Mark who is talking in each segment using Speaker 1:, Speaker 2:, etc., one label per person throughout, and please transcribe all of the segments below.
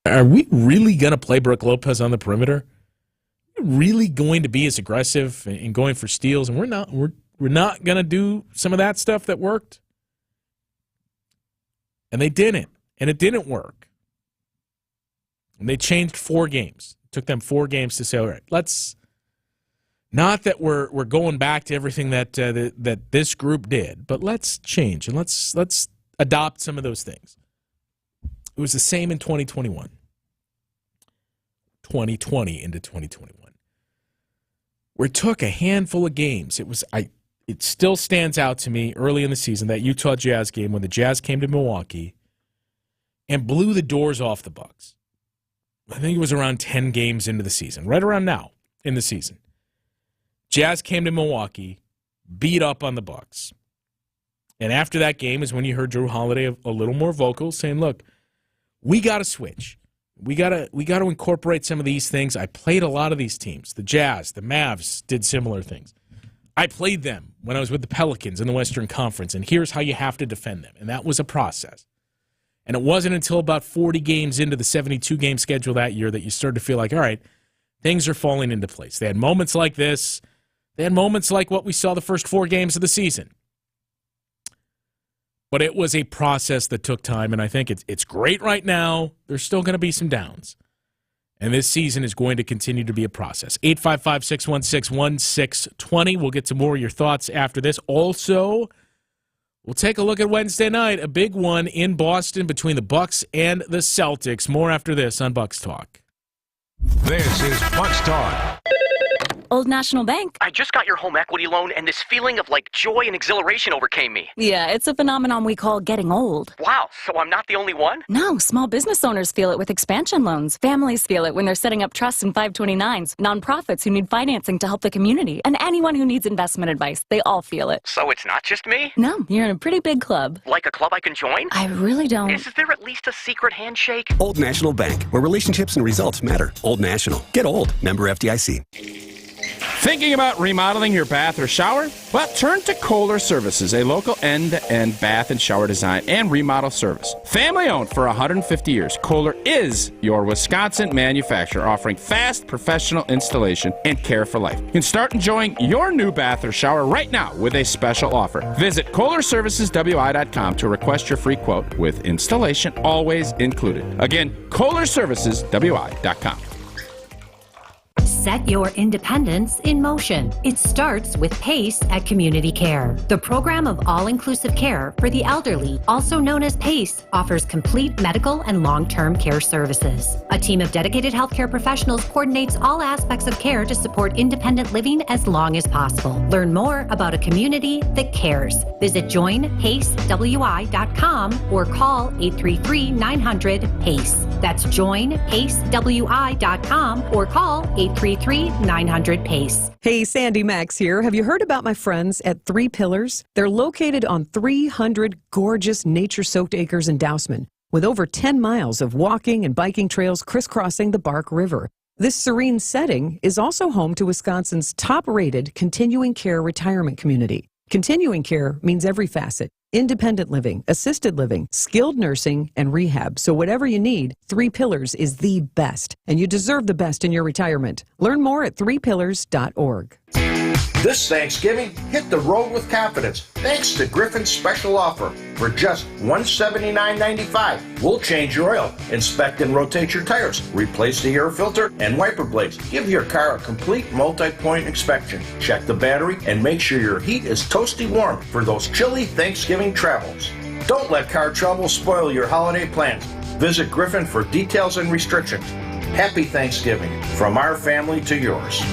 Speaker 1: Are we really going to play Brook Lopez on the perimeter? Are we really going to be as aggressive in going for steals? And we're not going to do some of that stuff that worked? And they didn't. And it didn't work. And they changed 4 games. It took them 4 games to say, all right, let's not that we're going back to everything that this group did, but let's change and let's adopt some of those things. It was the same in 2021. 2020 into 2021. Where it took a handful of games. It still stands out to me early in the season, that Utah Jazz game when the Jazz came to Milwaukee and blew the doors off the Bucks. I think it was around 10 games into the season, right around now in the season. Jazz came to Milwaukee, beat up on the Bucks. And after that game is when you heard Drew Holiday a little more vocal, saying, look, we got to switch. We got to incorporate some of these things. I played a lot of these teams. The Jazz, the Mavs did similar things. I played them when I was with the Pelicans in the Western Conference, and here's how you have to defend them. And that was a process. And it wasn't until about 40 games into the 72-game schedule that year that you started to feel like, all right, things are falling into place. They had moments like this. They had moments like what we saw the first 4 games of the season. But it was a process that took time, and I think it's great right now. There's still going to be some downs. And this season is going to continue to be a process. 855-616-1620. We'll get to more of your thoughts after this. Also, we'll take a look at Wednesday night, a big one in Boston between the Bucks and the Celtics. More after this on Bucks Talk.
Speaker 2: This is Bucks Talk.
Speaker 3: Old National Bank.
Speaker 4: I just got your home equity loan, and this feeling of, joy and exhilaration overcame me.
Speaker 3: Yeah, it's a phenomenon we call getting old.
Speaker 4: Wow, so I'm not the only one?
Speaker 3: No, small business owners feel it with expansion loans. Families feel it when they're setting up trusts and 529s. Nonprofits who need financing to help the community. And anyone who needs investment advice. They all feel it.
Speaker 4: So it's not just me?
Speaker 3: No, you're in a pretty big club.
Speaker 4: Like a club I can join?
Speaker 3: I really don't.
Speaker 4: Is there at least a secret handshake?
Speaker 5: Old National Bank, where relationships and results matter. Old National. Get old. Member FDIC.
Speaker 6: Thinking about remodeling your bath or shower? Well, turn to Kohler Services, a local end-to-end bath and shower design and remodel service. Family-owned for 150 years, Kohler is your Wisconsin manufacturer, offering fast, professional installation and care for life. You can start enjoying your new bath or shower right now with a special offer. Visit KohlerServicesWI.com to request your free quote with installation always included. Again, KohlerServicesWI.com.
Speaker 7: Set your independence in motion. It starts with PACE at Community Care. The program of all-inclusive care for the elderly, also known as PACE, offers complete medical and long-term care services. A team of dedicated healthcare professionals coordinates all aspects of care to support independent living as long as possible. Learn more about a community that cares. Visit joinpacewi.com or call 833-900-PACE. That's joinpacewi.com or call 833-900-PACE.
Speaker 8: Hey, Sandy Max here. Have you heard about my friends at 3 Pillars? They're located on 300 gorgeous nature-soaked acres in Dousman, with over 10 miles of walking and biking trails crisscrossing the Bark River. This serene setting is also home to Wisconsin's top-rated continuing care retirement community. Continuing care means every facet: independent living, assisted living, skilled nursing, and rehab. So whatever you need, 3 Pillars is the best, and you deserve the best in your retirement. Learn more at 3pillars.org.
Speaker 9: This Thanksgiving, hit the road with confidence thanks to Griffin's special offer. For just $179.95, we'll change your oil, inspect and rotate your tires, replace the air filter and wiper blades, give your car a complete multi-point inspection, check the battery, and make sure your heat is toasty warm for those chilly Thanksgiving travels. Don't let car trouble spoil your holiday plans. Visit Griffin for details and restrictions. Happy Thanksgiving from our family to yours.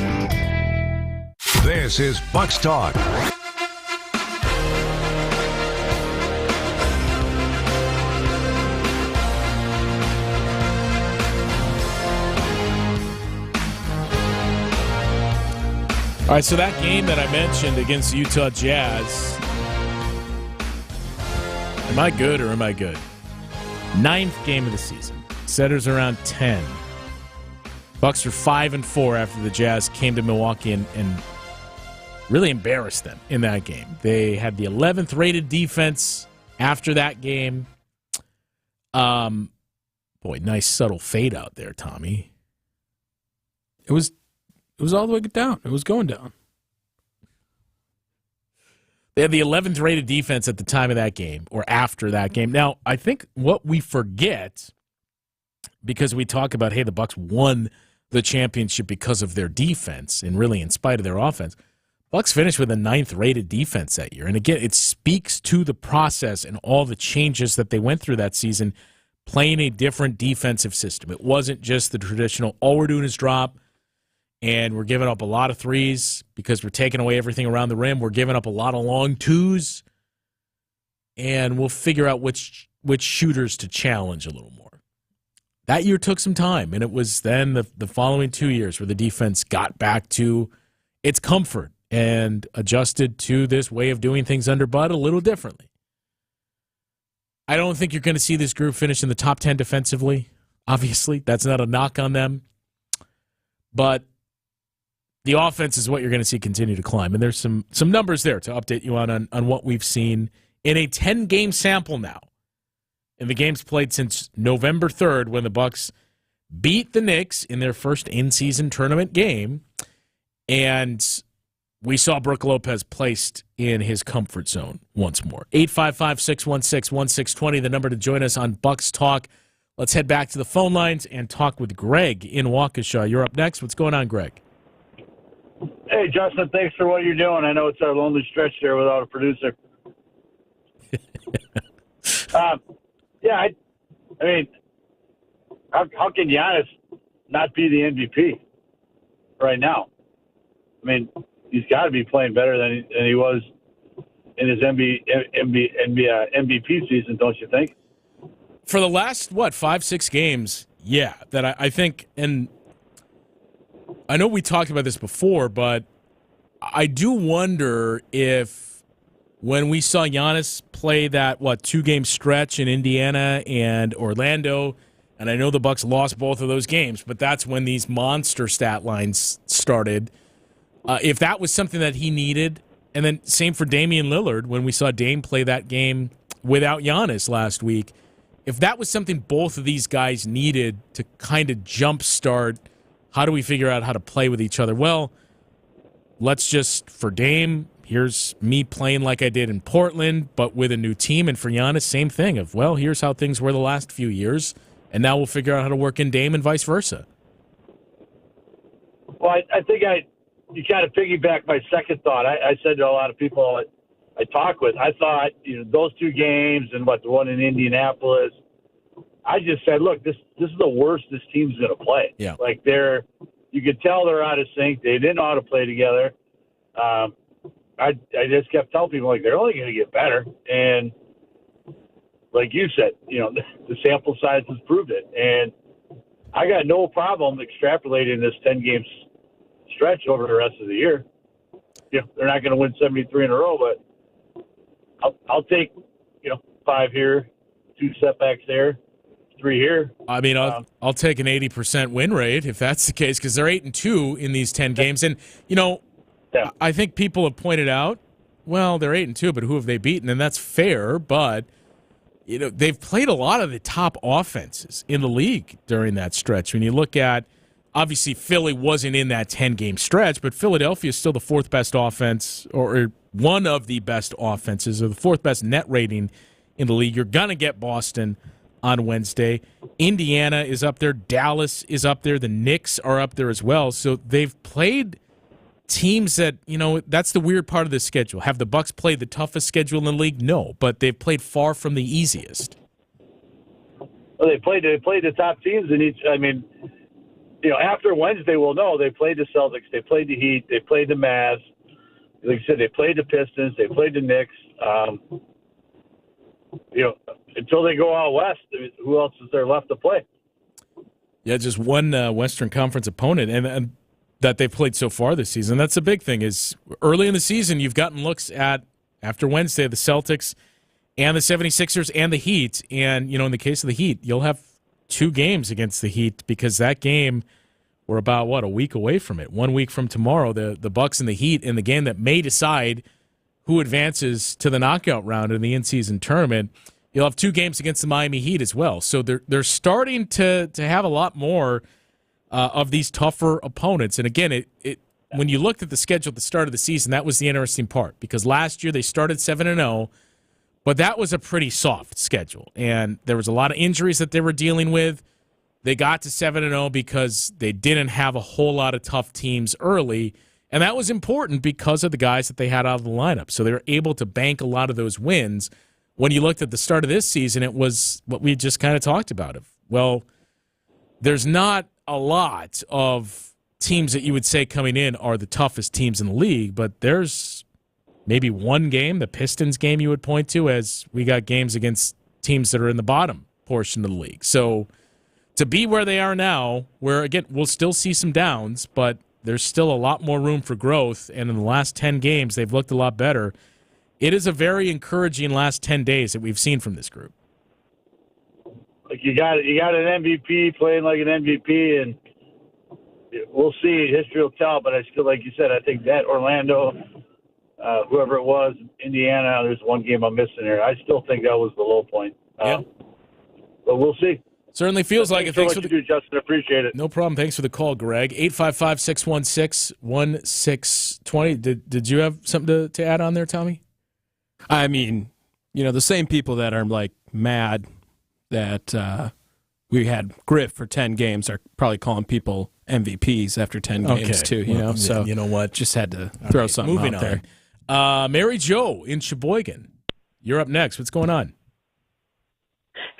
Speaker 2: This is Bucks Talk.
Speaker 1: All right, so that game that I mentioned against the Utah Jazz, am I good or am I good? 9th game of the season. Setters around 10. Bucks are 5-4 after the Jazz came to Milwaukee and really embarrassed them in that game. They had the 11th rated defense after that game. Boy, nice subtle fade out there, Tommy. It was all the way down. It was going down. They had the 11th rated defense at the time of that game or after that game. Now, I think what we forget, because we talk about, hey, the Bucs won the championship because of their defense and really in spite of their offense, Bucs finished with a 9th rated defense that year. And again, it speaks to the process and all the changes that they went through that season, playing a different defensive system. It wasn't just the traditional, all we're doing is drop, and we're giving up a lot of threes because we're taking away everything around the rim. We're giving up a lot of long twos, and we'll figure out which shooters to challenge a little more. That year took some time, and it was then the following 2 years where the defense got back to its comfort and adjusted to this way of doing things under Bud a little differently. I don't think you're going to see this group finish in the top 10 defensively, obviously. That's not a knock on them. But the offense is what you're going to see continue to climb. And there's some numbers there to update you on what we've seen in a 10-game sample now. And the games played since November 3rd when the Bucs beat the Knicks in their first in-season tournament game. And we saw Brook Lopez placed in his comfort zone once more. 855-616-1620, the number to join us on Bucs Talk. Let's head back to the phone lines and talk with Greg in Waukesha. You're up next. What's going on, Greg?
Speaker 10: Hey, Justin, thanks for what you're doing. I know it's our lonely stretch there without a producer. I mean, how can Giannis not be the MVP right now? I mean, he's got to be playing better than he was in his MVP season, don't you think?
Speaker 1: For the last, 5-6 games, yeah, that I think, and I know we talked about this before, but I do wonder if when we saw Giannis play that, 2-game stretch in Indiana and Orlando, and I know the Bucs lost both of those games, but that's when these monster stat lines started. If that was something that he needed, and then same for Damian Lillard when we saw Dame play that game without Giannis last week, if that was something both of these guys needed to kind of jumpstart, how do we figure out how to play with each other? Well, let's just, for Dame, here's me playing like I did in Portland, but with a new team. And for Giannis, same thing of, well, here's how things were the last few years, and now we'll figure out how to work in Dame and vice versa.
Speaker 10: Well, I think you kind of piggyback my second thought. I said to a lot of people I talk with, I thought, those 2 games and the one in Indianapolis, I just said, look, this is the worst this team's going to play.
Speaker 1: Yeah.
Speaker 10: Like you could tell they're out of sync. They didn't know how to play together. I just kept telling people, like, they're only going to get better. And like you said, the sample size has proved it. And I got no problem extrapolating this 10-game stretch over the rest of the year. They're not going to win 73 in a row, but I'll take, 5 here, 2 setbacks there, 3 here.
Speaker 1: I mean, I'll take an 80% win rate if that's the case, because they're 8-2 in these 10 games. And, I think people have pointed out, well, they're 8-2, but who have they beaten? And that's fair, but they've played a lot of the top offenses in the league during that stretch. When you look at, obviously, Philly wasn't in that 10-game stretch, but Philadelphia is still the 4th best offense, or one of the best offenses, or the 4th best net rating in the league. You're going to get Boston on Wednesday. Indiana is up there. Dallas is up there. The Knicks are up there as well. So they've played teams that, that's the weird part of the schedule. Have the Bucs played the toughest schedule in the league? No, but they've played far from the easiest.
Speaker 10: Well, they played the top teams in each. I mean, after Wednesday, we'll know they played the Celtics, they played the Heat, they played the Mavs. Like I said, they played the Pistons, they played the Knicks. Until they go out west, who else is there left to play?
Speaker 1: Yeah, just one Western Conference opponent, and that they've played so far this season. That's the big thing is early in the season, you've gotten looks at, after Wednesday, the Celtics and the 76ers and the Heat. And, in the case of the Heat, you'll have 2 games against the Heat because that game, we're about, a week away from it. 1 week from tomorrow, the Bucs and the Heat in the game that may decide who advances to the knockout round in the in-season tournament. You'll have 2 games against the Miami Heat as well. So they're starting to have a lot more of these tougher opponents. And again, when you looked at the schedule at the start of the season, that was the interesting part, because last year they started 7-0, but that was a pretty soft schedule. And there was a lot of injuries that they were dealing with. They got to 7-0 because they didn't have a whole lot of tough teams early, and that was important because of the guys that they had out of the lineup. So they were able to bank a lot of those wins. When you looked at the start of this season, it was what we just kind of talked about. Well, there's not a lot of teams that you would say coming in are the toughest teams in the league, but there's maybe one game, the Pistons game, you would point to as we got games against teams that are in the bottom portion of the league. So to be where they are now, where, again, we'll still see some downs, but there's still a lot more room for growth, and in the last 10 games, they've looked a lot better. It is a very encouraging last 10 days that we've seen from this group.
Speaker 10: Like you got an MVP playing like an MVP, and we'll see. History will tell. But I still, like you said, I think that Orlando, whoever it was, Indiana. There's one game I'm missing there. I still think that was the low point.
Speaker 1: Yeah.
Speaker 10: But we'll see.
Speaker 1: Certainly feels like it. Thanks for
Speaker 10: what you do, Justin. Appreciate it.
Speaker 1: No problem. Thanks for the call, Greg. 855-616-1620. Did you have something to add on there, Tommy?
Speaker 11: I mean, the same people that are like mad that we had Griff for 10 games are probably calling people MVPs after 10 games too.
Speaker 1: Well,
Speaker 11: so
Speaker 1: you know what?
Speaker 11: Just had to throw something
Speaker 1: moving
Speaker 11: out there.
Speaker 1: Mary Jo in Sheboygan, you're up next. What's going on?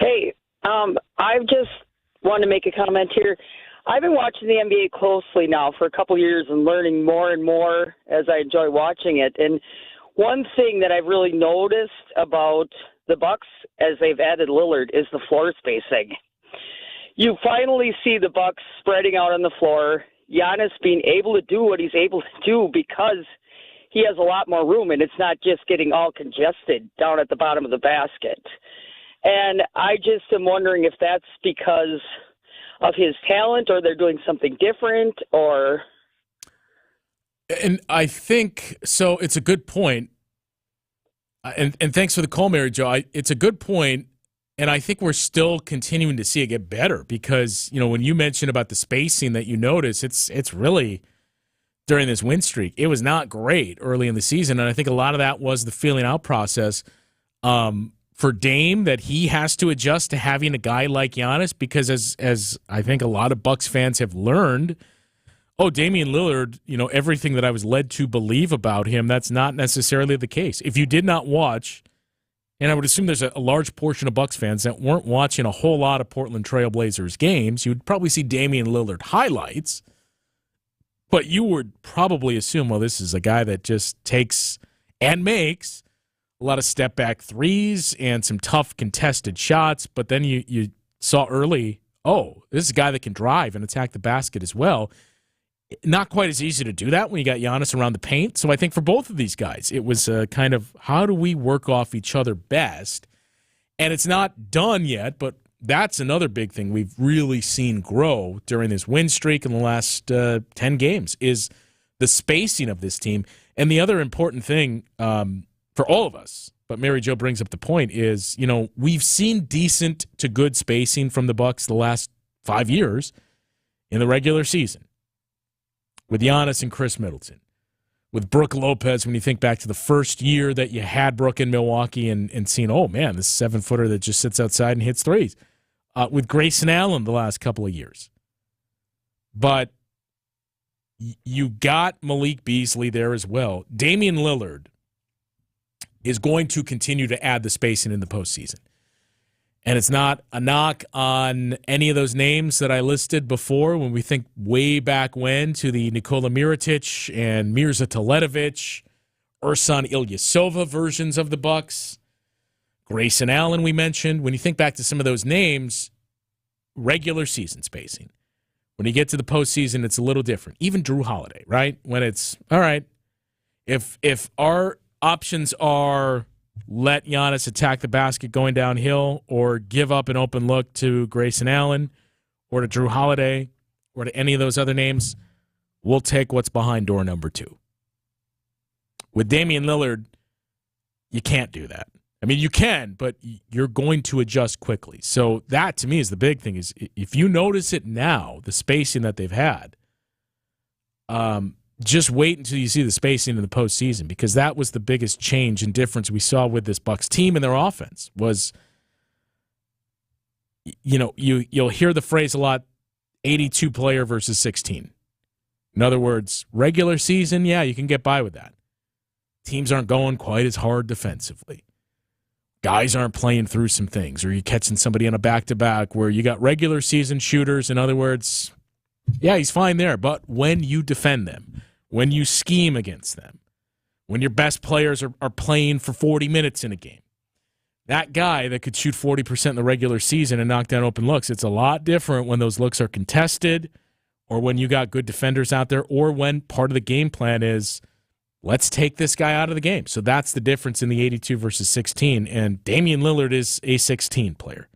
Speaker 12: Hey, I just want to make a comment here. I've been watching the NBA closely now for a couple years and learning more and more as I enjoy watching it. And one thing that I've really noticed about the Bucks as they've added Lillard is the floor spacing. You finally see the Bucks spreading out on the floor, Giannis being able to do what he's able to do because he has a lot more room, and it's not just getting all congested down at the bottom of the basket. And I just am wondering if that's because of his talent, or they're doing something different, or...
Speaker 1: And I think, so it's a good point. And thanks for the call, Mary Jo. It's a good point, and I think we're still continuing to see it get better because, when you mentioned about the spacing that you notice, it's really during this win streak. It was not great early in the season, and I think a lot of that was the feeling out process for Dame, that he has to adjust to having a guy like Giannis because as I think a lot of Bucks fans have learned, Damian Lillard, everything that I was led to believe about him, that's not necessarily the case. If you did not watch, and I would assume there's a large portion of Bucks fans that weren't watching a whole lot of Portland Trail Blazers games, you would probably see Damian Lillard highlights, but you would probably assume, this is a guy that just takes and makes a lot of step-back threes and some tough contested shots, but then you saw early, this is a guy that can drive and attack the basket as well. Not quite as easy to do that when you got Giannis around the paint. So I think for both of these guys, it was kind of how do we work off each other best? And it's not done yet, but that's another big thing we've really seen grow during this win streak in the last 10 games is the spacing of this team. And the other important thing for all of us, but Mary Jo brings up the point, is we've seen decent to good spacing from the Bucks the last 5 years in the regular season. With Giannis and Chris Middleton, with Brook Lopez, when you think back to the first year that you had Brook in Milwaukee and seen, this 7-footer that just sits outside and hits threes, with Grayson Allen the last couple of years. But you got Malik Beasley there as well. Damian Lillard is going to continue to add the spacing in the postseason. And it's not a knock on any of those names that I listed before when we think way back when to the Nikola Mirotic and Mirza Teletovic, Ersan Ilyasova versions of the Bucks, Grayson Allen we mentioned. When you think back to some of those names, regular season spacing. When you get to the postseason, it's a little different. Even Drew Holiday, right? When it's, all right, if our options are let Giannis attack the basket going downhill or give up an open look to Grayson Allen or to Drew Holiday or to any of those other names, we'll take what's behind door number 2. With Damian Lillard, you can't do that. I mean, you can, but you're going to adjust quickly. So that, to me, is the big thing. Is if you notice it now, the spacing that they've had, just wait until you see the spacing in the postseason, because that was the biggest change and difference we saw with this Bucs team and their offense. Was, you'll hear the phrase a lot, 82 player versus 16. In other words, regular season, yeah, you can get by with that. Teams aren't going quite as hard defensively. Guys aren't playing through some things, or you're catching somebody on a back-to-back where you got regular season shooters. In other words, yeah, he's fine there. But when you defend them, when you scheme against them, when your best players are playing for 40 minutes in a game, that guy that could shoot 40% in the regular season and knock down open looks, it's a lot different when those looks are contested, or when you got good defenders out there, or when part of the game plan is, let's take this guy out of the game. So that's the difference in the 82 versus 16. And Damian Lillard is a 16 player.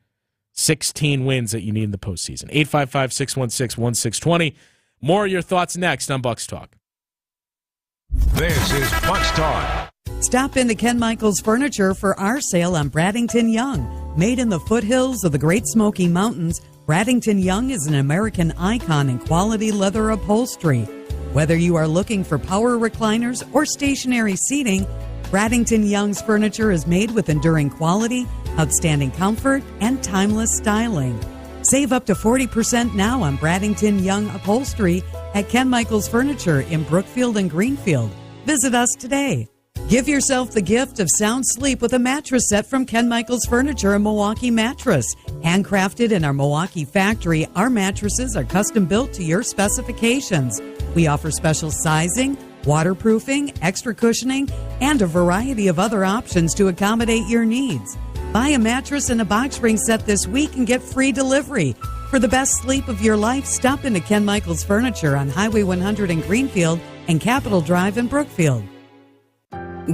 Speaker 1: 16 wins that you need in the postseason. 855-616-1620. More of your thoughts next on Bucs Talk.
Speaker 2: This is Bucs Talk.
Speaker 13: Stop into Ken Michaels Furniture for our sale on Bradington Young. Made in the foothills of the Great Smoky Mountains, Bradington Young is an American icon in quality leather upholstery. Whether you are looking for power recliners or stationary seating, Bradington Young's furniture is made with enduring quality, outstanding comfort, and timeless styling. Save up to 40% now on Bradington Young upholstery at Ken Michaels Furniture in Brookfield and Greenfield. Visit us today. Give yourself the gift of sound sleep with a mattress set from Ken Michaels Furniture and Milwaukee Mattress. Handcrafted in our Milwaukee factory, our mattresses are custom built to your specifications. We offer special sizing, waterproofing, extra cushioning, and a variety of other options to accommodate your needs. Buy a mattress and a box spring set this week and get free delivery. For the best sleep of your life, stop into Ken Michaels Furniture on Highway 100 in Greenfield and Capitol Drive in Brookfield.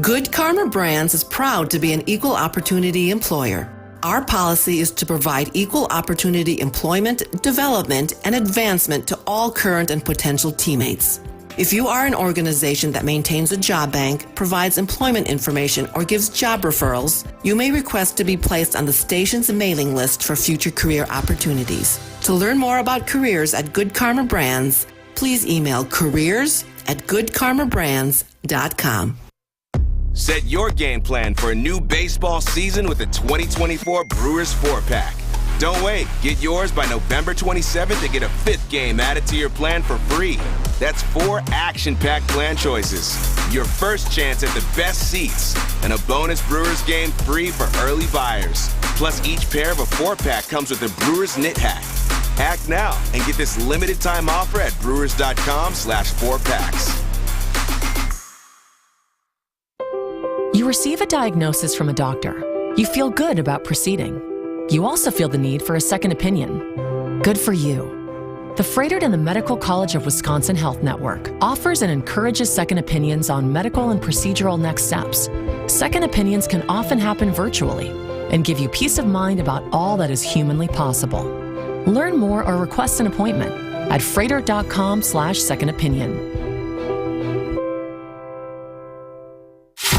Speaker 14: Good Karma Brands is proud to be an equal opportunity employer. Our policy is to provide equal opportunity employment, development, and advancement to all current and potential teammates. If you are an organization that maintains a job bank, provides employment information, or gives job referrals, you may request to be placed on the station's mailing list for future career opportunities. To learn more about careers at Good Karma Brands, please email careers@goodkarmabrands.com.
Speaker 15: Set your game plan for a new baseball season with the 2024 Brewers 4-Pack. Don't wait. Get yours by November 27th and get a 5th game added to your plan for free. That's 4 action-packed plan choices, your first chance at the best seats, and a bonus Brewers game free for early buyers. Plus, each pair of a 4-pack comes with a Brewers knit hat. Act now and get this limited time offer at brewers.com/4packs.
Speaker 16: You receive a diagnosis from a doctor. You feel good about proceeding. You also feel the need for a second opinion. Good for you. The Frederick and the Medical College of Wisconsin Health Network offers and encourages second opinions on medical and procedural next steps. Second opinions can often happen virtually and give you peace of mind about all that is humanly possible. Learn more or request an appointment at freighter.com/second opinion.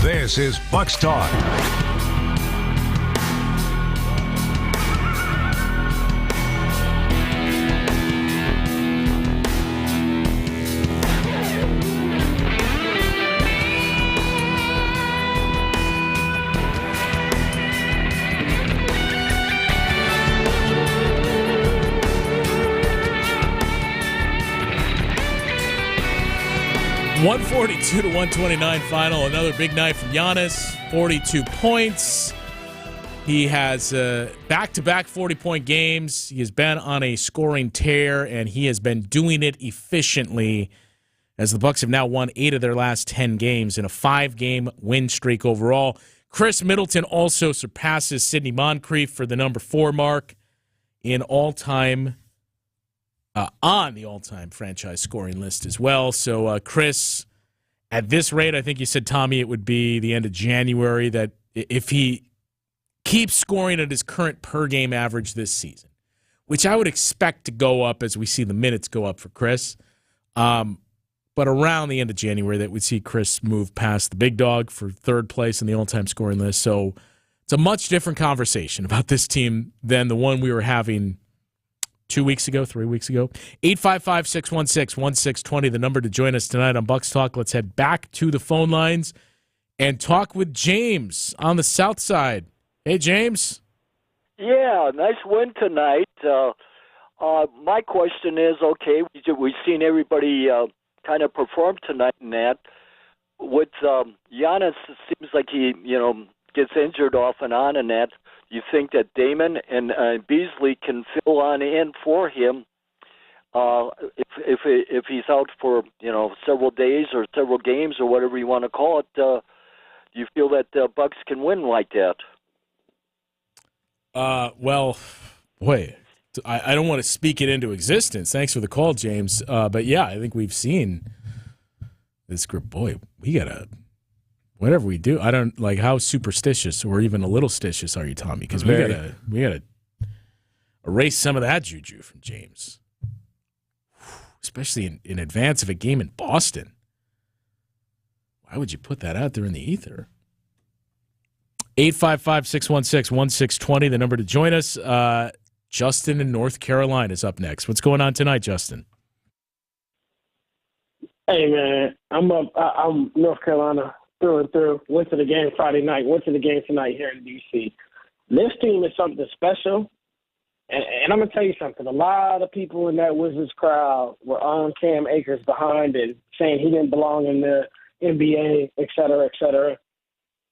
Speaker 2: This is Bucs Talk.
Speaker 1: .142 to 129 final. Another big night from Giannis. 42 points. He has back-to-back 40-point games. He has been on a scoring tear, and he has been doing it efficiently as the Bucs have now won 8 of their last 10 games in a 5-game win streak overall. Chris Middleton also surpasses Sidney Moncrief for the number 4 mark in all-time on the all-time franchise scoring list as well. So, Chris, at this rate, I think you said, Tommy, it would be the end of January that if he keeps scoring at his current per-game average this season, which I would expect to go up as we see the minutes go up for Chris, but around the end of January that we'd see Chris move past the big dog for 3rd place in the all-time scoring list. So It's a much different conversation about this team than the one we were having 2 weeks ago, 3 weeks ago. 855-616-1620, the number to join us tonight on Bucks Talk. Let's head back to the phone lines and talk with James on the south side. Hey, James.
Speaker 17: Yeah, nice win tonight. My question is, okay, we've seen everybody kind of perform tonight in that. With Giannis, it seems like he, gets injured off and on in that. You think that Damon and Beasley can fill on in for him if he's out for several days or several games or whatever you want to call it? Do you feel that Bucks can win like that?
Speaker 1: Well, boy, I don't want to speak it into existence. Thanks for the call, James. But yeah, I think we've seen this group. Boy, we gotta. Whatever we do, I don't like how superstitious or even a little stitious are you, Tommy? Because we gotta erase some of that juju from James, especially in advance of a game in Boston. Why would you put that out there in the ether? 855-616-1620, the number to join us. Justin in North Carolina is up next. What's going on tonight, Justin?
Speaker 18: Hey man, I'm North Carolina. Through and through. Went to the game Friday night. Went to the game tonight here in D.C. This team is something special. And I'm going to tell you something. A lot of people in that Wizards crowd were on Cam Akers behind and saying he didn't belong in the NBA, et cetera, et cetera.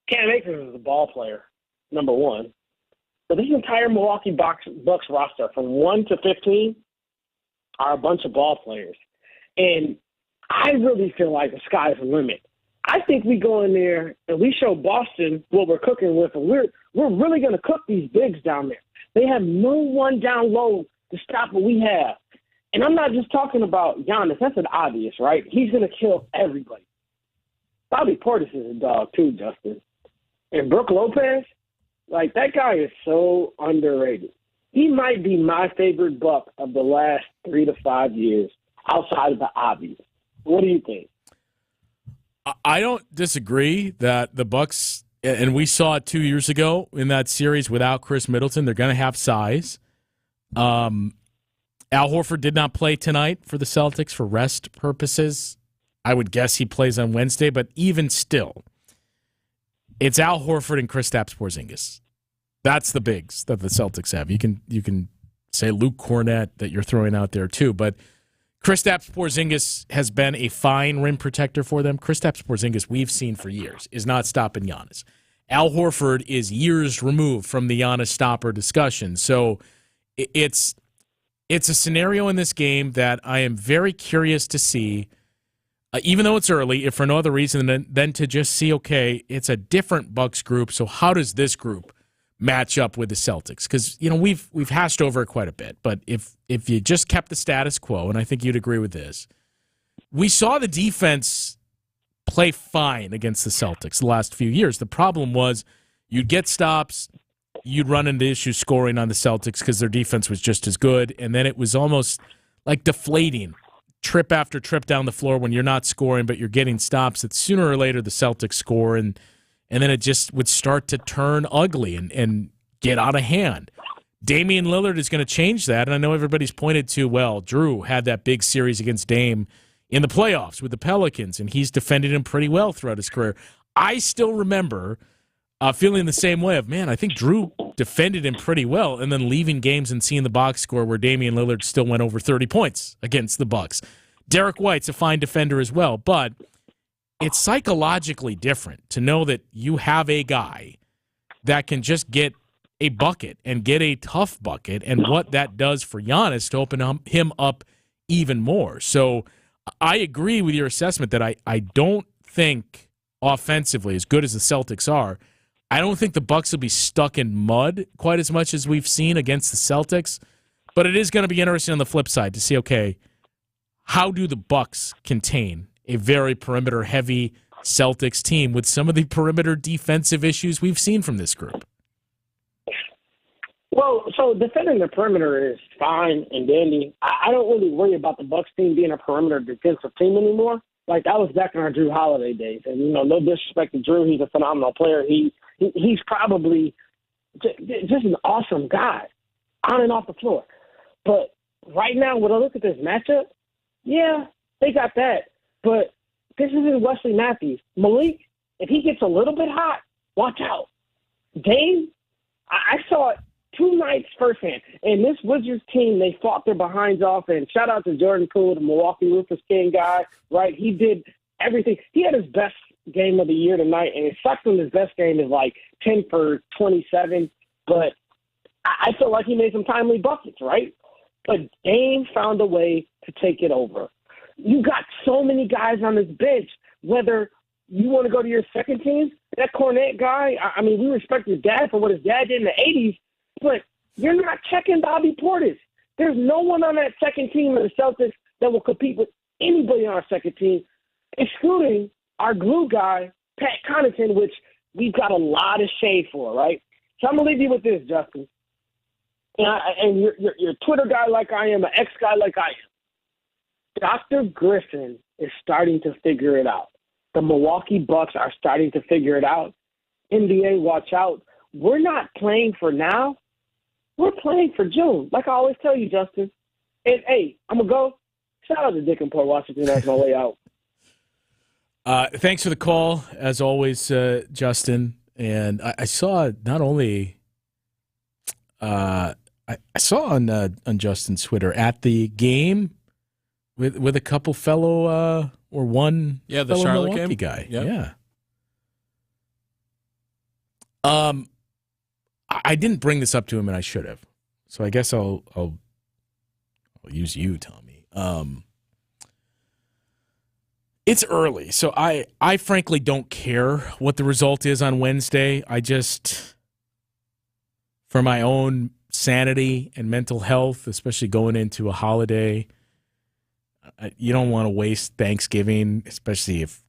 Speaker 18: Cam Akers is a ball player, number one. But this entire Milwaukee Bucks roster, from 1 to 15, are a bunch of ball players. And I really feel like the sky's the limit. I think we go in there and we show Boston what we're cooking with, and we're really going to cook these bigs down there. They have no one down low to stop what we have. And I'm not just talking about Giannis. That's an obvious, right? He's going to kill everybody. Bobby Portis is a dog too, Justin. And Brook Lopez, like, that guy is so underrated. He might be my favorite Buck of the last 3 to 5 years outside of the obvious. What do you think?
Speaker 1: I don't disagree that the Bucks, and we saw it 2 years ago in that series without Chris Middleton, they're going to have size. Al Horford did not play tonight for the Celtics for rest purposes. I would guess he plays on Wednesday, but even still, it's Al Horford and Kristaps Porzingis. That's the bigs that the Celtics have. You can say Luke Cornett that you're throwing out there too, but Kristaps Porzingis has been a fine rim protector for them. Kristaps Porzingis, we've seen for years, is not stopping Giannis. Al Horford is years removed from the Giannis stopper discussion. So it's a scenario in this game that I am very curious to see, even though it's early, if for no other reason than to just see, okay, it's a different Bucks group, so how does this group match up with the Celtics? Because we've hashed over it quite a bit, but if you just kept the status quo, and I think you'd agree with this, we saw the defense play fine against the Celtics the last few years. The problem was you'd get stops, you'd run into issues scoring on the Celtics because their defense was just as good, and then it was almost like deflating trip after trip down the floor when you're not scoring but you're getting stops that sooner or later the Celtics score, and then it just would start to turn ugly and get out of hand. Damian Lillard is going to change that, and I know everybody's pointed to, well, Drew had that big series against Dame in the playoffs with the Pelicans, and he's defended him pretty well throughout his career. I still remember feeling the same way of, man, I think Drew defended him pretty well, and then leaving games and seeing the box score where Damian Lillard still went over 30 points against the Bucks. Derek White's a fine defender as well, but it's psychologically different to know that you have a guy that can just get a bucket and get a tough bucket, and what that does for Giannis to open him up even more. So I agree with your assessment that I don't think offensively, as good as the Celtics are, I don't think the Bucks will be stuck in mud quite as much as we've seen against the Celtics, but it is going to be interesting on the flip side to see, okay, how do the Bucks contain a very perimeter-heavy Celtics team with some of the perimeter defensive issues we've seen from this group?
Speaker 18: Well, so defending the perimeter is fine and dandy. I don't really worry about the Bucks team being a perimeter defensive team anymore. Like, that was back in our Drew Holiday days. And, no disrespect to Drew. He's a phenomenal player. He's probably just an awesome guy on and off the floor. But right now, when I look at this matchup, yeah, they got that. But this isn't Wesley Matthews. Malik, if he gets a little bit hot, watch out. Dame, I saw it 2 nights firsthand. And this Wizards team, they fought their behinds off. And shout out to Jordan Poole, the Milwaukee Rufus King guy, right? He did everything. He had his best game of the year tonight, and it sucks when his best game is like 10 for 27. But I feel like he made some timely buckets, right? But Dame found a way to take it over. You got so many guys on this bench, whether you want to go to your second team, that Cornette guy, I mean, we respect his dad for what his dad did in the 80s, but you're not checking Bobby Portis. There's no one on that second team of the Celtics that will compete with anybody on our second team, excluding our glue guy, Pat Connaughton, which we've got a lot of shade for, right? So I'm going to leave you with this, Justin. And you're a Twitter guy like I am, an X guy like I am. Dr. Griffin is starting to figure it out. The Milwaukee Bucks are starting to figure it out. NBA, watch out. We're not playing for now. We're playing for June. Like I always tell you, Justin. And, hey, I'm going to go. Shout out to Dick in Port Washington. That's my way out.
Speaker 1: Thanks for the call, as always, Justin. And I saw not only I saw on Justin's Twitter at the game with a couple fellow or one
Speaker 11: the
Speaker 1: fellow
Speaker 11: Charlotte
Speaker 1: Milwaukee
Speaker 11: game
Speaker 1: guy.
Speaker 11: Yep.
Speaker 1: Yeah. I didn't bring this up to him, and I should have. So I guess I'll use you, Tommy. It's early, so I frankly don't care what the result is on Wednesday. I just, for my own sanity and mental health, especially going into a holiday, you don't want to waste Thanksgiving, especially if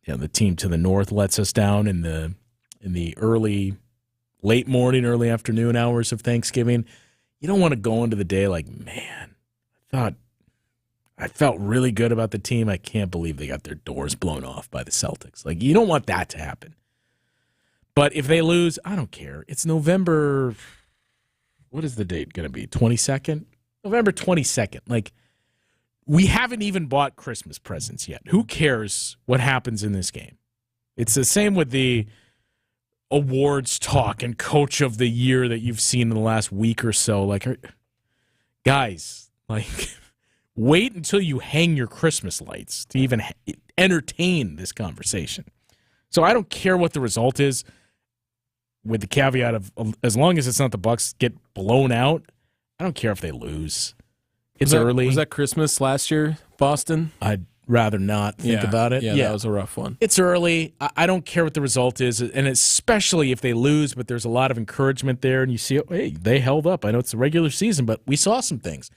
Speaker 1: the team to the north lets us down in the late morning, early afternoon hours of Thanksgiving. You don't want to go into the day like, man, I felt really good about the team. I can't believe they got their doors blown off by the Celtics. Like, you don't want that to happen. But if they lose, I don't care. It's November. What is the date going to be? 22nd? November 22nd. Like, we haven't even bought Christmas presents yet. Who cares what happens in this game? It's the same with the awards talk and coach of the year that you've seen in the last week or so. Like, guys, like, wait until you hang your Christmas lights to even entertain this conversation. So I don't care what the result is, with the caveat of as long as it's not the Bucks get blown out, I don't care if they lose. It's early.
Speaker 11: Was that Christmas last year, Boston?
Speaker 1: I'd rather not think about it.
Speaker 11: Yeah, that was a rough one.
Speaker 1: It's early. I don't care what the result is, and especially if they lose, but there's a lot of encouragement there, and you see, hey, they held up. I know it's the regular season, but we saw some things.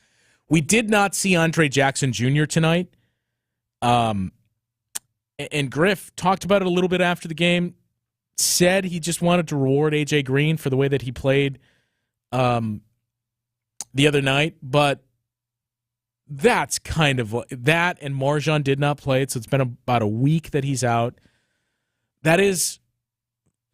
Speaker 1: We did not see Andre Jackson Jr. tonight. And Griff talked about it a little bit after the game, said he just wanted to reward A.J. Green for the way that he played the other night, but that's kind of that, and Marjan did not play, so it's been about a week that he's out. That is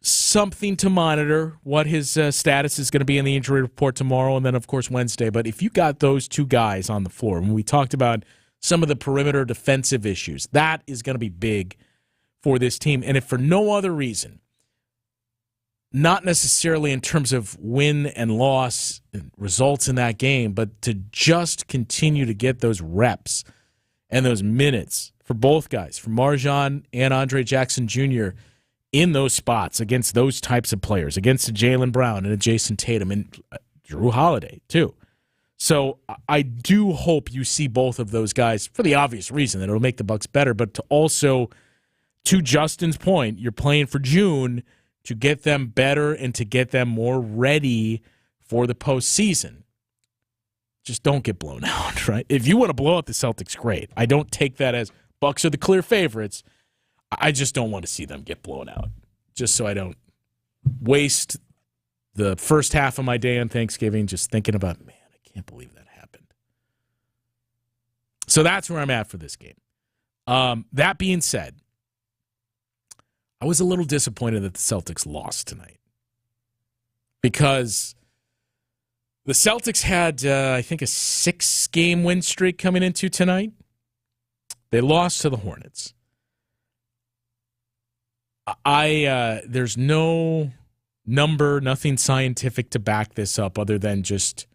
Speaker 1: something to monitor, what his status is going to be in the injury report tomorrow, and then, of course, Wednesday. But if you got those two guys on the floor, when we talked about some of the perimeter defensive issues, that is going to be big for this team. And if for no other reason, not necessarily in terms of win and loss and results in that game, but to just continue to get those reps and those minutes for both guys, for Marjan and Andre Jackson Jr., in those spots against those types of players, against a Jaylen Brown and a Jason Tatum and Drew Holiday, too. So I do hope you see both of those guys for the obvious reason that it'll make the Bucks better, but to also, to Justin's point, you're playing for June to get them better and to get them more ready for the postseason. Just don't get blown out, right? If you want to blow out the Celtics, great. I don't take that as Bucks are the clear favorites. I just don't want to see them get blown out, just so I don't waste the first half of my day on Thanksgiving just thinking about, man, I can't believe that happened. So that's where I'm at for this game. That being said, I was a little disappointed that the Celtics lost tonight. because the Celtics had, I think, a 6-game win streak coming into tonight. They lost to the Hornets. There's no number, nothing scientific to back this up other than just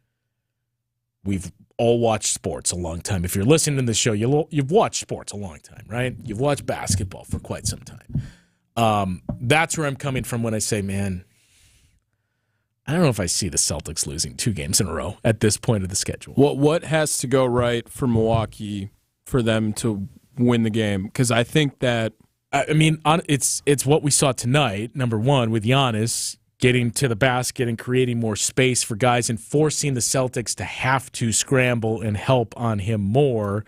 Speaker 1: we've all watched sports a long time. If you're listening to the show, you've watched sports a long time, right? You've watched basketball for quite some time. That's where I'm coming from when I say, man, I don't know if I see the Celtics losing 2 games in a row at this point of the schedule.
Speaker 11: What has to go right for Milwaukee for them to win the game? Because I think that
Speaker 1: it's what we saw tonight. Number one, with Giannis getting to the basket and creating more space for guys and forcing the Celtics to have to scramble and help on him more.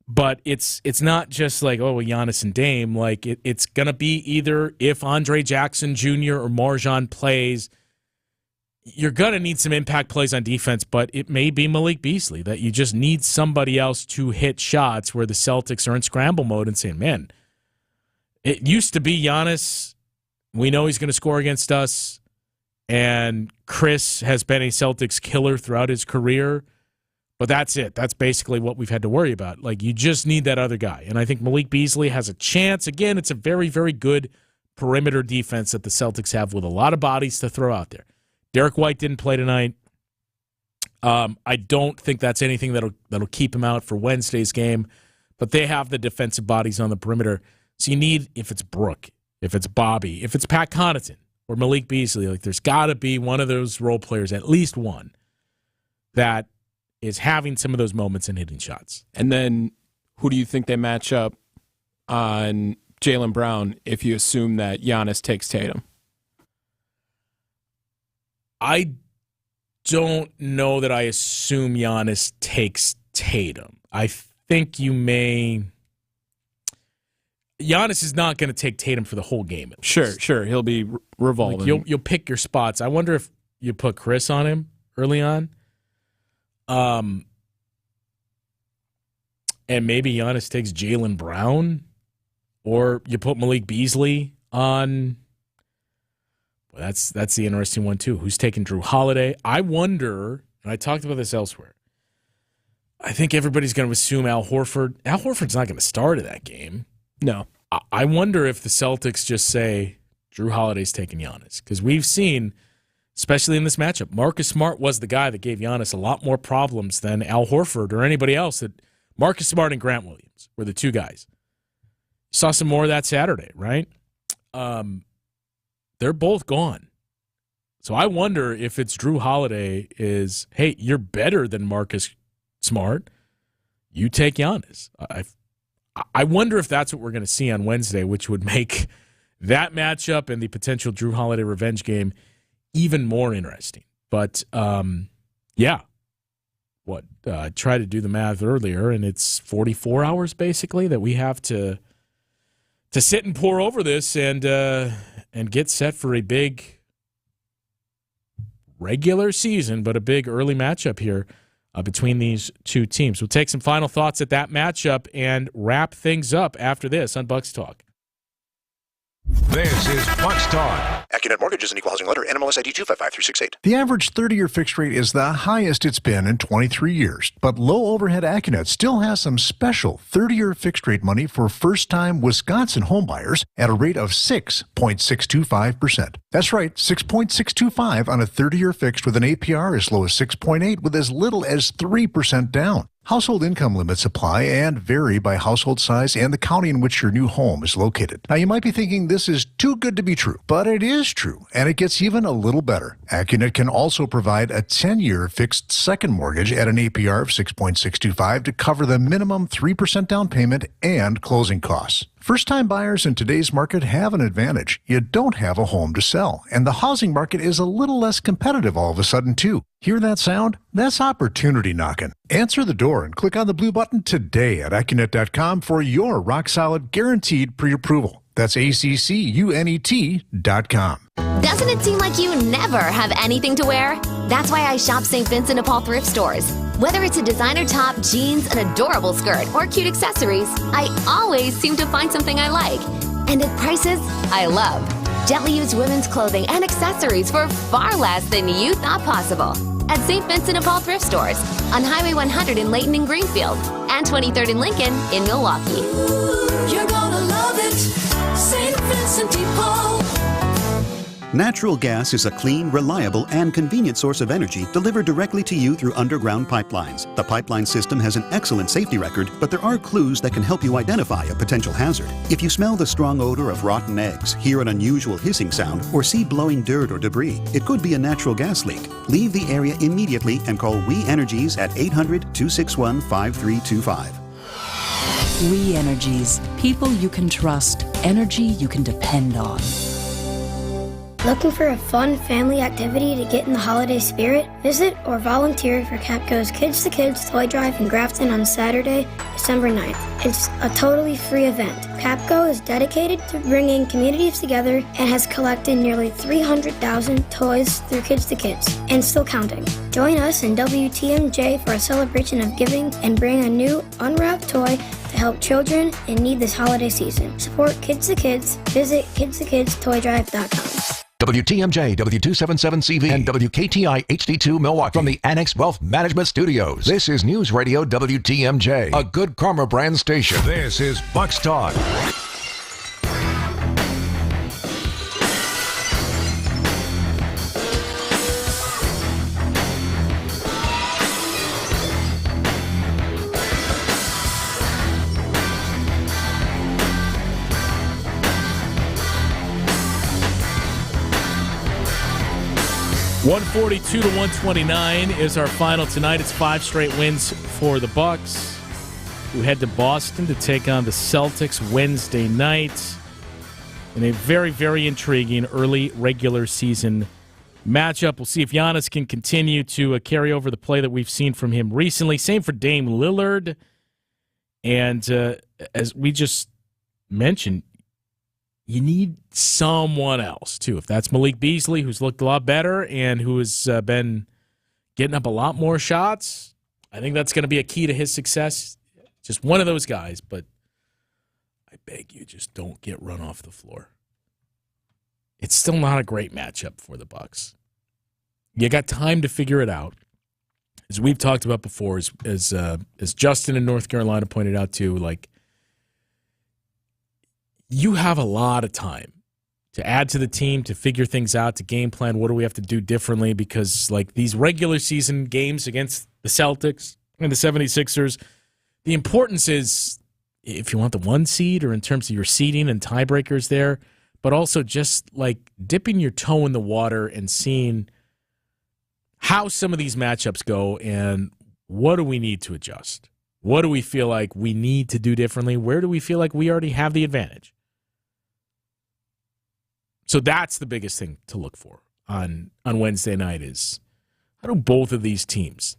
Speaker 1: But it's not just like, Giannis and Dame. Like it's gonna be either if Andre Jackson Jr. or MarJon plays. You're going to need some impact plays on defense, but it may be Malik Beasley that you just need somebody else to hit shots where the Celtics are in scramble mode and saying, man, it used to be Giannis. We know he's going to score against us, and Chris has been a Celtics killer throughout his career, but that's it. That's basically what we've had to worry about. Like, you just need that other guy, and I think Malik Beasley has a chance. Again, it's a very, very good perimeter defense that the Celtics have with a lot of bodies to throw out there. Derek White didn't play tonight. I don't think that's anything that'll keep him out for Wednesday's game, but they have the defensive bodies on the perimeter. So you need, if it's Brook, if it's Bobby, if it's Pat Connaughton or Malik Beasley, like there's got to be one of those role players, at least one, that is having some of those moments and hitting shots.
Speaker 11: And then who do you think they match up on Jaylen Brown if you assume that Giannis takes Tatum?
Speaker 1: I don't know that I assume Giannis takes Tatum. I think you may. Giannis is not going to take Tatum for the whole game.
Speaker 11: Sure. He'll be revolving.
Speaker 1: Like you'll pick your spots. I wonder if you put Chris on him early on. And maybe Giannis takes Jaylen Brown, or you put Malik Beasley on. That's the interesting one, too. Who's taking Drew Holiday? I wonder, and I talked about this elsewhere, I think everybody's going to assume Al Horford. Al Horford's not going to start in that game.
Speaker 11: No.
Speaker 1: I wonder if the Celtics just say Drew Holiday's taking Giannis. Because we've seen, especially in this matchup, Marcus Smart was the guy that gave Giannis a lot more problems than Al Horford or anybody else. Marcus Smart and Grant Williams were the two guys. Saw some more of that Saturday, right? They're both gone. So I wonder if it's Drew Holiday is, hey, you're better than Marcus Smart. You take Giannis. I wonder if that's what we're going to see on Wednesday, which would make that matchup and the potential Drew Holiday revenge game even more interesting. But, yeah. I tried to do the math earlier, and it's 44 hours basically that we have to sit and pour over this and get set for a big regular season, but a big early matchup here between these two teams. We'll take some final thoughts at that matchup and wrap things up after this on Bucks Talk.
Speaker 2: This is Bucks Talk.
Speaker 19: AccuNet Mortgage is an equal housing lender. NMLS ID 255368.
Speaker 20: The average 30-year fixed rate is the highest it's been in 23 years. But low overhead AccuNet still has some special 30-year fixed rate money for first-time Wisconsin homebuyers at a rate of 6.625%. That's right, 6.625 on a 30-year fixed with an APR as low as 6.8 with as little as 3% down. Household income limits apply and vary by household size and the county in which your new home is located. Now, you might be thinking this is too good to be true, but it is true, and it gets even a little better. AccuNet can also provide a 10-year fixed second mortgage at an APR of 6.625 to cover the minimum 3% down payment and closing costs. First-time buyers in today's market have an advantage. You don't have a home to sell, and the housing market is a little less competitive all of a sudden, too. Hear that sound? That's opportunity knocking. Answer the door and click on the blue button today at AccuNet.com for your rock-solid guaranteed pre-approval. That's ACCUNET.com.
Speaker 21: Doesn't it seem like you never have anything to wear? That's why I shop St. Vincent de Paul thrift stores. Whether it's a designer top, jeans, an adorable skirt, or cute accessories, I always seem to find something I like. And at prices I love. Gently used women's clothing and accessories for far less than you thought possible. At St. Vincent de Paul Thrift Stores on Highway 100 in Layton and Greenfield and 23rd and Lincoln in Milwaukee.
Speaker 3: You're gonna love it, St. Vincent de Paul.
Speaker 22: Natural gas is a clean, reliable, and convenient source of energy delivered directly to you through underground pipelines. The pipeline system has an excellent safety record, but there are clues that can help you identify a potential hazard. If you smell the strong odor of rotten eggs, hear an unusual hissing sound, or see blowing dirt or debris, it could be a natural gas leak. Leave the area immediately and call We Energies at 800-261-5325.
Speaker 23: We Energies. People you can trust. Energy you can depend on.
Speaker 24: Looking for a fun family activity to get in the holiday spirit? Visit or volunteer for Capco's Kids to Kids Toy Drive in Grafton on Saturday, December 9th. It's a totally free event. Capco is dedicated to bringing communities together and has collected nearly 300,000 toys through Kids to Kids, and still counting. Join us in WTMJ for a celebration of giving and bring a new unwrapped toy to help children in need this holiday season. Support Kids to Kids. Visit kidstokidstoydrive.com.
Speaker 25: WTMJ, W277CV, and WKTI HD2 Milwaukee. From the Annex Wealth Management Studios, this is News Radio WTMJ, a Good Karma brand station.
Speaker 2: This is Bucks Talk.
Speaker 1: 142 to 129 is our final tonight. It's 5 straight wins for the Bucks, who head to Boston to take on the Celtics Wednesday night in a very, very intriguing early regular season matchup. We'll see if Giannis can continue to carry over the play that we've seen from him recently. Same for Dame Lillard. And as we just mentioned, you need someone else, too. If that's Malik Beasley, who's looked a lot better and who has been getting up a lot more shots, I think that's going to be a key to his success. Just one of those guys, but I beg you, just don't get run off the floor. It's still not a great matchup for the Bucks. You got time to figure it out. As we've talked about before, as Justin in North Carolina pointed out, too, like, you have a lot of time to add to the team, to figure things out, to game plan. What do we have to do differently? Because, like, these regular season games against the Celtics and the 76ers, the importance is, if you want the 1 seed or in terms of your seeding and tiebreakers there, but also just, like, dipping your toe in the water and seeing how some of these matchups go and what do we need to adjust? What do we feel like we need to do differently? Where do we feel like we already have the advantage? So that's the biggest thing to look for on Wednesday night is how do both of these teams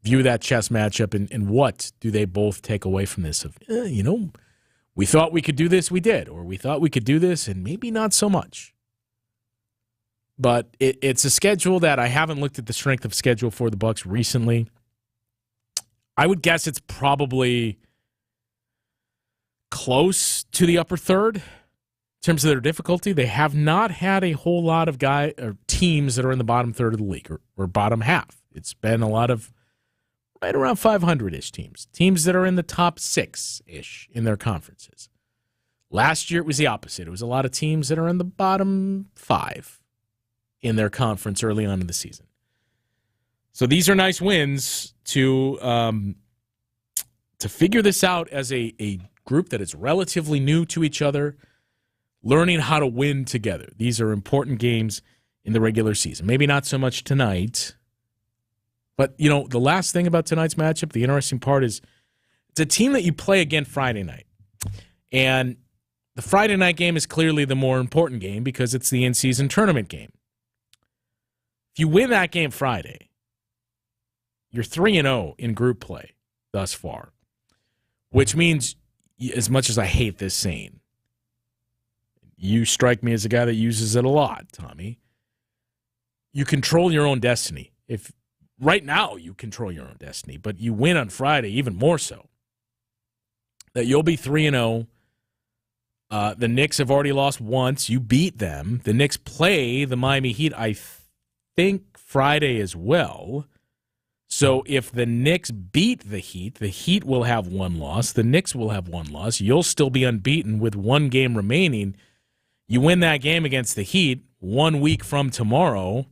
Speaker 1: view that chess matchup and what do they both take away from this of, we thought we could do this, we did, or we thought we could do this and maybe not so much. But it's a schedule that I haven't looked at the strength of schedule for the Bucks recently. I would guess it's probably close to the upper third. In terms of their difficulty, they have not had a whole lot of teams that are in the bottom third of the league or bottom half. It's been a lot of right around 500-ish teams that are in the top 6-ish in their conferences. Last year, it was the opposite. It was a lot of teams that are in the bottom 5 in their conference early on in the season. So these are nice wins to figure this out as a group that is relatively new to each other, learning how to win together. These are important games in the regular season. Maybe not so much tonight, but, the last thing about tonight's matchup, the interesting part is it's a team that you play again Friday night. And the Friday night game is clearly the more important game because it's the in-season tournament game. If you win that game Friday, you're 3-0 in group play thus far, which means, as much as I hate this saying, you strike me as a guy that uses it a lot, Tommy. You control your own destiny. If right now you control your own destiny, but you win on Friday, even more so, that you'll be 3-0 The Knicks have already lost once. You beat them. The Knicks play the Miami Heat, I think, Friday as well. So if the Knicks beat the Heat will have one loss. The Knicks will have one loss. You'll still be unbeaten with one game remaining. You win that game against the Heat 1 week from tomorrow,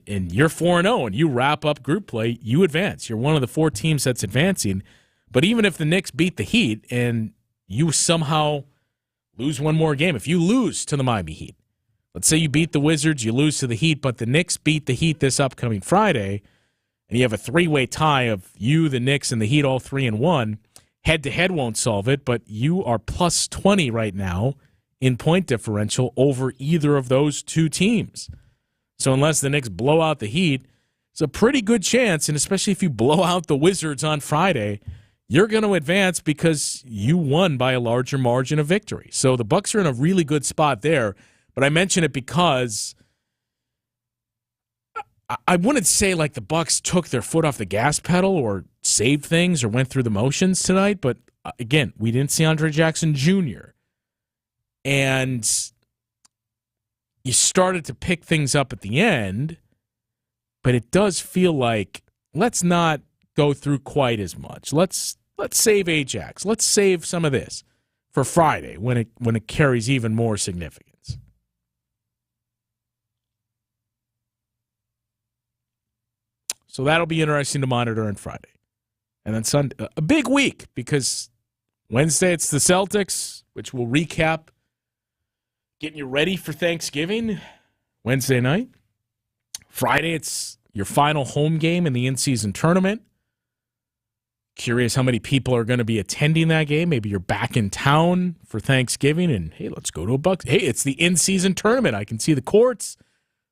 Speaker 1: and you're 4-0, and you wrap up group play, you advance. You're one of the 4 teams that's advancing. But even if the Knicks beat the Heat and you somehow lose one more game, if you lose to the Miami Heat, let's say you beat the Wizards, you lose to the Heat, but the Knicks beat the Heat this upcoming Friday, and you have a 3-way tie of you, the Knicks, and the Heat all 3-1, head-to-head won't solve it, but you are plus 20 right now in point differential over either of those 2 teams. So unless the Knicks blow out the Heat, it's a pretty good chance, and especially if you blow out the Wizards on Friday, you're going to advance because you won by a larger margin of victory. So the Bucks are in a really good spot there, but I mention it because I wouldn't say like the Bucks took their foot off the gas pedal or saved things or went through the motions tonight, but again, we didn't see Andre Jackson Jr., and you started to pick things up at the end, but it does feel like let's not go through quite as much. Let's save Ajax. Let's save some of this for Friday when it carries even more significance. So that'll be interesting to monitor on Friday. And then Sunday, a big week because Wednesday it's the Celtics, which will recap getting you ready for Thanksgiving Wednesday night. Friday, it's your final home game in the in-season tournament. Curious how many people are going to be attending that game. Maybe you're back in town for Thanksgiving, and, hey, let's go to a Bucks. Hey, it's the in-season tournament. I can see the courts.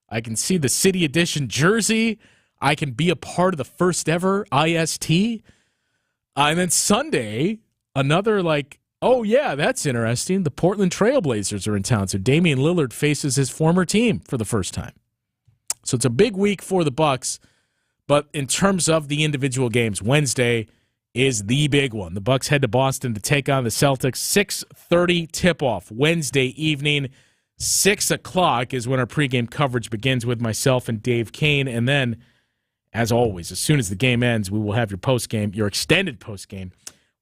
Speaker 1: I can see the City Edition jersey. I can be a part of the first ever IST. And then Sunday, another oh, yeah, that's interesting. The Portland Trail Blazers are in town, so Damian Lillard faces his former team for the first time. So it's a big week for the Bucks, but in terms of the individual games, Wednesday is the big one. The Bucks head to Boston to take on the Celtics. 6:30 tip-off Wednesday evening. 6 o'clock is when our pregame coverage begins with myself and Dave Kane, and then, as always, as soon as the game ends, we will have your postgame, your extended postgame,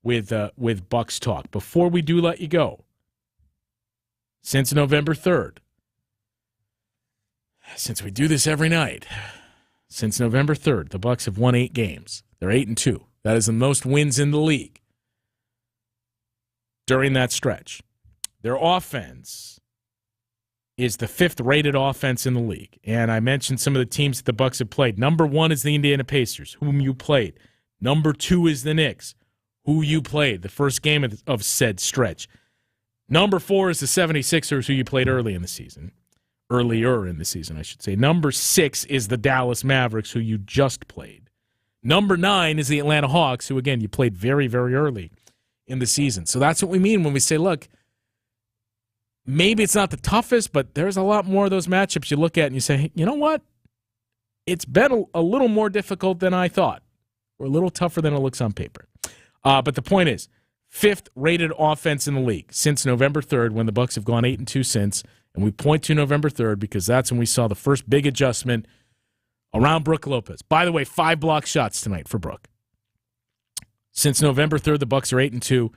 Speaker 1: with Bucks Talk. Before we do let you go, since November 3rd, since we do this every night, since November 3rd, the Bucks have won 8 games. They're 8-2. That is the most wins in the league during that stretch. Their offense is the 5th-rated offense in the league. And I mentioned some of the teams that the Bucks have played. Number 1 is the Indiana Pacers, whom you played. Number 2 is the Knicks, who you played the first game of said stretch. Number 4 is the 76ers, who you played earlier in the season, I should say. Number 6 is the Dallas Mavericks, who you just played. Number 9 is the Atlanta Hawks, who, again, you played very, very early in the season. So that's what we mean when we say, look, maybe it's not the toughest, but there's a lot more of those matchups you look at and you say, hey, you know what? It's been a little more difficult than I thought, or a little tougher than it looks on paper. But the point is, 5th-rated offense in the league since November 3rd, when the Bucks have gone 8-2 since, and we point to November 3rd because that's when we saw the first big adjustment around Brook Lopez. By the way, 5 block shots tonight for Brook. Since November 3rd, the Bucks are 8-2.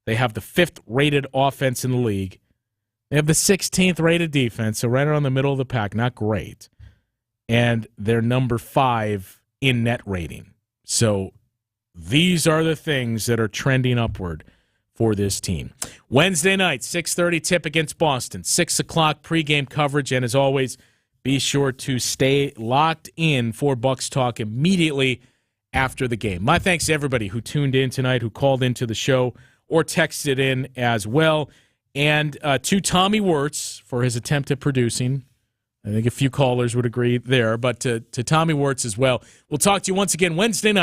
Speaker 1: They have the 5th-rated offense in the league. They have the 16th-rated defense, so right around the middle of the pack, not great. And they're number 5 in net rating. So these are the things that are trending upward for this team. Wednesday night, 6:30 tip against Boston. 6 o'clock pregame coverage, and as always, be sure to stay locked in for Bucks Talk immediately after the game. My thanks to everybody who tuned in tonight, who called into the show or texted in as well. And to Tommy Wirtz for his attempt at producing. I think a few callers would agree there, but to Tommy Wirtz as well. We'll talk to you once again Wednesday night.